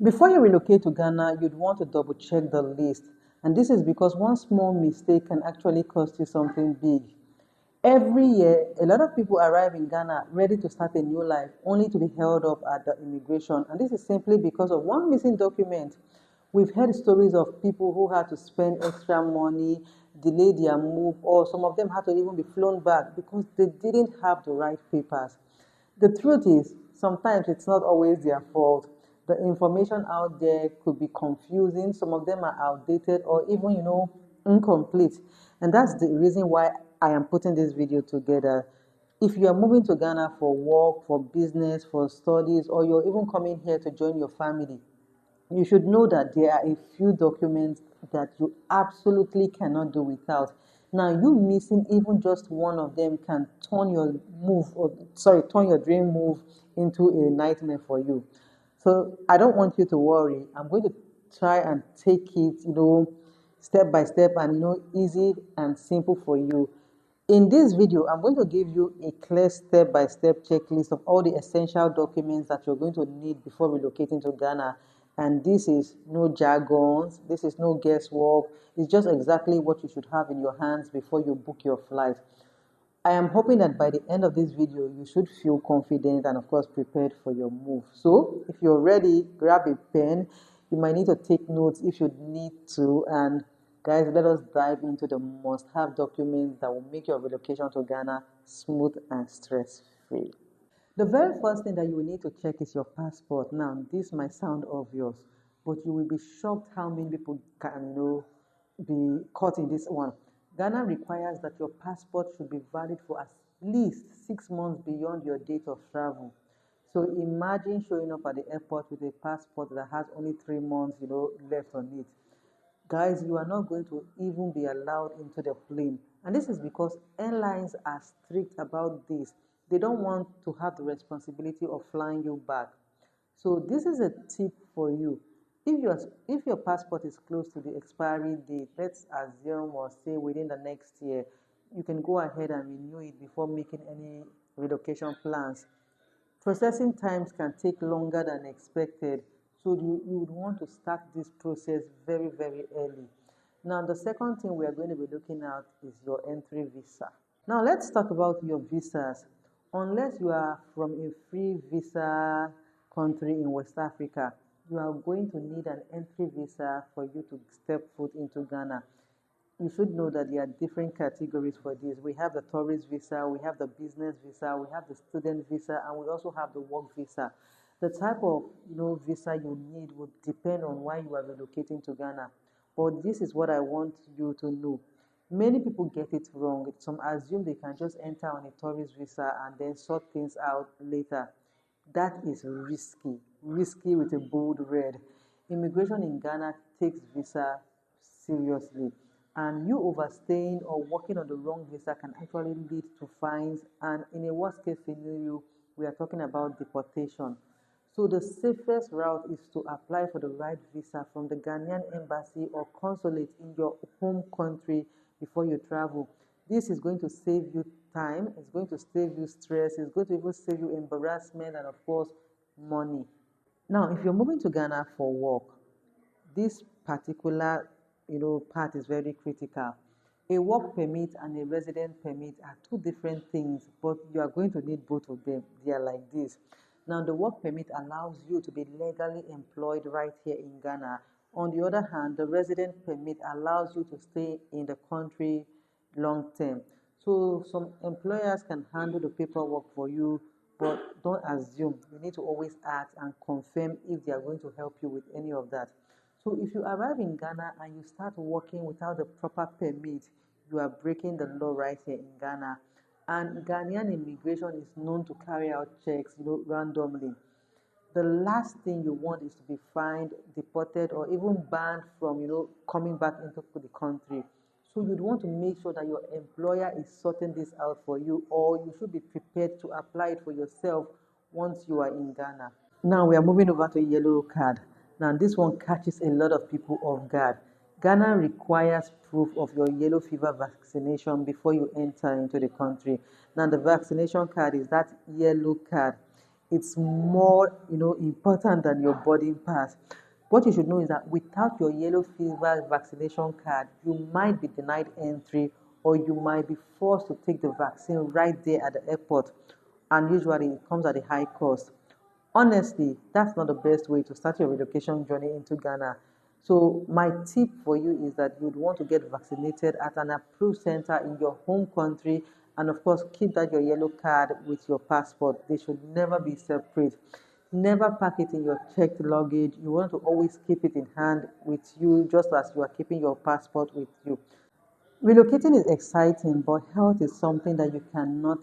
Before you relocate to Ghana, you'd want to double check the list. And this is because one small mistake can actually cost you something big. Every year, a lot of people arrive in Ghana ready to start a new life, only to be held up at the immigration. And this is simply because of one missing document. We've heard stories of people who had to spend extra money, delay their move, or some of them had to even be flown back because they didn't have the right papers. The truth is, sometimes it's not always their fault. The information out there could be confusing, some of them are outdated or even, incomplete. And that's the reason why I am putting this video together. If you are moving to Ghana for work, for business, for studies, or you're even coming here to join your family, you should know that there are a few documents that you absolutely cannot do without. Now, you missing even just one of them can turn your turn your dream move into a nightmare for you. So I don't want you to worry. I'm going to try and take it, step by step and easy and simple for you. In this video, I'm going to give you a clear step-by-step checklist of all the essential documents that you're going to need before relocating to Ghana. And this is no jargons, this is no guesswork. It's just exactly what you should have in your hands before you book your flight. I am hoping that by the end of this video, you should feel confident and of course prepared for your move. So if you're ready, grab a pen. You might need to take notes if you need to. And guys, let us dive into the must-have documents that will make your relocation to Ghana smooth and stress-free. The very first thing that you will need to check is your passport. Now, this might sound obvious, but you will be shocked how many people can, be caught in this one. Ghana requires that your passport should be valid for at least 6 months beyond your date of travel. So imagine showing up at the airport with a passport that has only 3 months, left on it. Guys, you are not going to even be allowed into the plane. And this is because airlines are strict about this. They don't want to have the responsibility of flying you back. So this is a tip for you. If your passport is close to the expiry date, let's assume or say within the next year, you can go ahead and renew it before making any relocation plans. Processing times can take longer than expected, so you would want to start this process very, very early. Now, the second thing we are going to be looking at is your entry visa. Now, let's talk about your visas. Unless you are from a free visa country in West Africa, you are going to need an entry visa for you to step foot into Ghana. You should know that there are different categories for this. We have the tourist visa, we have the business visa, we have the student visa, and we also have the work visa. The type of visa you need would depend on why you are relocating to Ghana. But this is what I want you to know. Many people get it wrong. Some assume they can just enter on a tourist visa and then sort things out later. That is risky with a bold red. Immigration in Ghana takes visa seriously, and you overstaying or working on the wrong visa can actually lead to fines, and in a worst case scenario, we are talking about deportation. So the safest route is to apply for the right visa from the Ghanaian embassy or consulate in your home country before you travel. This is going to save you time, it's going to save you stress, it's going to even save you embarrassment and of course money. Now, if you're moving to Ghana for work, this particular part is very critical. A work permit and a resident permit are two different things, but you are going to need both of them. They are like this. Now, the work permit allows you to be legally employed right here in Ghana. On the other hand, the resident permit allows you to stay in the country long term. So some employers can handle the paperwork for you, but don't assume. You need to always ask and confirm if they are going to help you with any of that. So if you arrive in Ghana and you start working without the proper permit, you are breaking the law right here in Ghana. And Ghanaian immigration is known to carry out checks, randomly. The last thing you want is to be fined, deported, or even banned from, coming back into the country. So you'd want to make sure that your employer is sorting this out for you, or you should be prepared to apply it for yourself once you are in Ghana. Now we are moving over to yellow card. Now this one catches a lot of people off guard. Ghana requires proof of your yellow fever vaccination before you enter into the country. Now the vaccination card is that yellow card. it's more, important than your boarding pass. What you should know is that without your yellow fever vaccination card, you might be denied entry, or you might be forced to take the vaccine right there at the airport. And usually it comes at a high cost. Honestly, that's not the best way to start your relocation journey into Ghana. So, my tip for you is that you'd want to get vaccinated at an approved center in your home country, and of course, keep that your yellow card with your passport. They should never be separate. Never pack it in your checked luggage. You want to always keep it in hand with you, just as you are keeping your passport with you. Relocating is exciting, but health is something that you cannot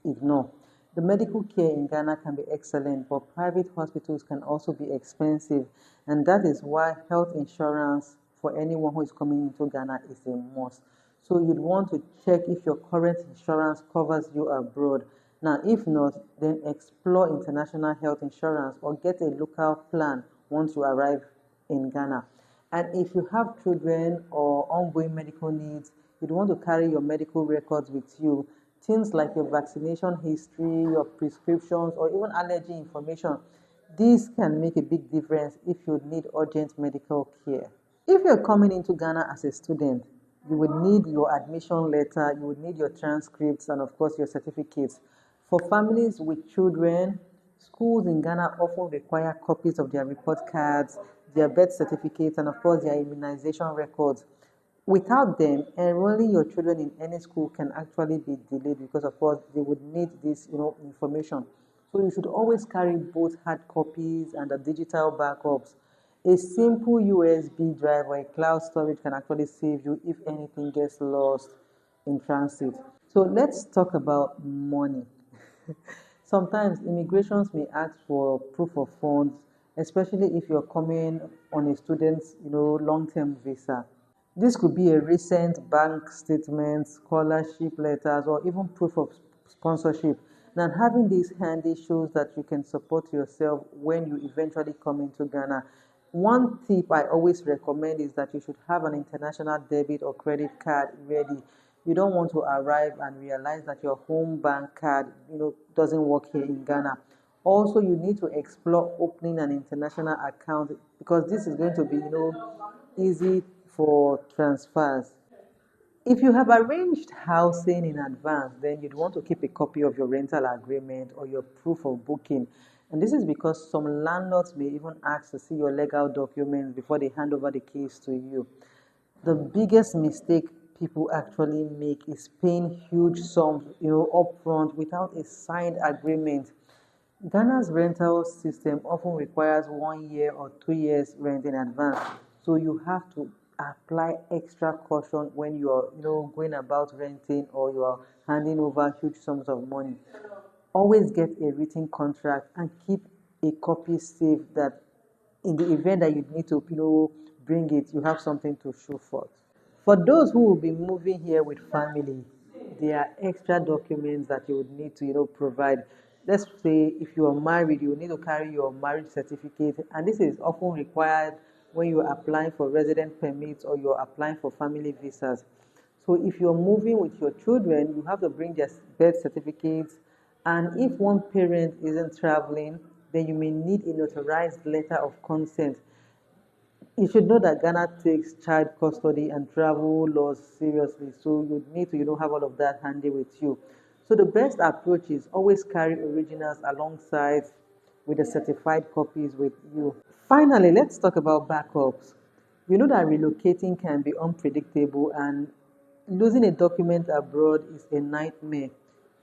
ignore. The medical care in Ghana can be excellent, but private hospitals can also be expensive, and that is why health insurance for anyone who is coming into Ghana is a must. So you'd want to check if your current insurance covers you abroad. Now, if not, then explore international health insurance or get a local plan once you arrive in Ghana. And if you have children or ongoing medical needs, you'd want to carry your medical records with you. Things like your vaccination history, your prescriptions, or even allergy information. These can make a big difference if you need urgent medical care. If you're coming into Ghana as a student, you would need your admission letter, you would need your transcripts, and of course, your certificates. For families with children, schools in Ghana often require copies of their report cards, their birth certificates, and of course, their immunization records. Without them, enrolling your children in any school can actually be delayed because, of course, they would need this, information. So you should always carry both hard copies and the digital backups. A simple USB drive or a cloud storage can actually save you if anything gets lost in transit. So let's talk about money. Sometimes immigrations may ask for proof of funds, especially if you're coming on a student's, long-term visa. This could be a recent bank statement, scholarship letters, or even proof of sponsorship. Now, having this handy shows that you can support yourself when you eventually come into Ghana. One tip I always recommend is that you should have an international debit or credit card ready. You don't want to arrive and realize that your home bank card, doesn't work here in Ghana. Also, you need to explore opening an international account because this is going to be, easy for transfers. If you have arranged housing in advance, then you'd want to keep a copy of your rental agreement or your proof of booking. And this is because some landlords may even ask to see your legal documents before they hand over the keys to you. The biggest mistake people actually make is paying huge sums, upfront without a signed agreement. Ghana's rental system often requires 1 year or 2 years rent in advance, so you have to apply extra caution when you are, going about renting or you are handing over huge sums of money. Always get a written contract and keep a copy safe that in the event that you need to, bring it, you have something to show for it. For those who will be moving here with family, there are extra documents that you would need to, provide. Let's say if you are married, you will need to carry your marriage certificate, and this is often required when you are applying for resident permits or you're applying for family visas. So if you're moving with your children, you have to bring their birth certificates, and if one parent isn't traveling, then you may need a notarized letter of consent. You should know that Ghana takes child custody and travel laws seriously, so you need to, have all of that handy with you. So the best approach is always carry originals alongside with the certified copies with you. Finally, let's talk about backups. You know that relocating can be unpredictable and losing a document abroad is a nightmare.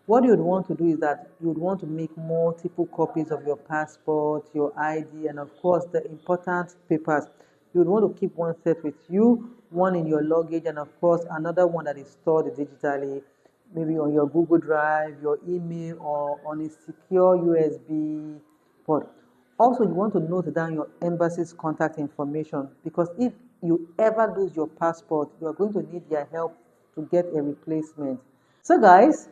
What you'd want to do is that you'd want to make multiple copies of your passport, your ID, and of course the important papers. You'd want to keep one set with you, one in your luggage, and of course another one that is stored digitally, maybe on your Google Drive, your email, or on a secure USB port. Also, you want to note down your embassy's contact information because if you ever lose your passport, you are going to need their help to get a replacement. So, guys,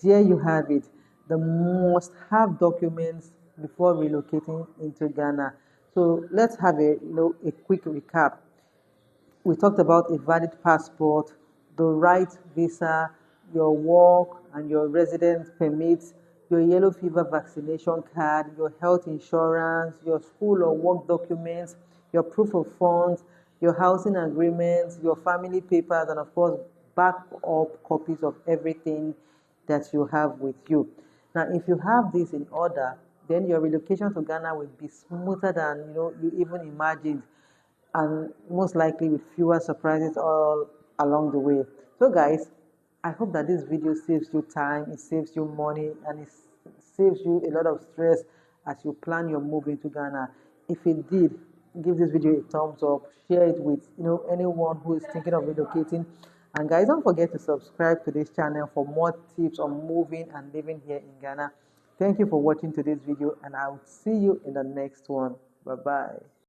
there you have it. The must have documents before relocating into Ghana. So let's have a quick recap. We talked about a valid passport, the right visa, your work and your residence permits, your yellow fever vaccination card, your health insurance, your school or work documents, your proof of funds, your housing agreements, your family papers, and of course, back up copies of everything that you have with you. Now, if you have this in order, then your relocation to Ghana will be smoother than you even imagined, and most likely with fewer surprises all along the way. So guys, I hope that this video saves you time, it saves you money, and it saves you a lot of stress as you plan your move into Ghana. If it did, give this video a thumbs up, share it with anyone who is thinking of relocating. And guys, don't forget to subscribe to this channel for more tips on moving and living here in Ghana. Thank you for watching today's video, and I'll see you in the next one. Bye bye.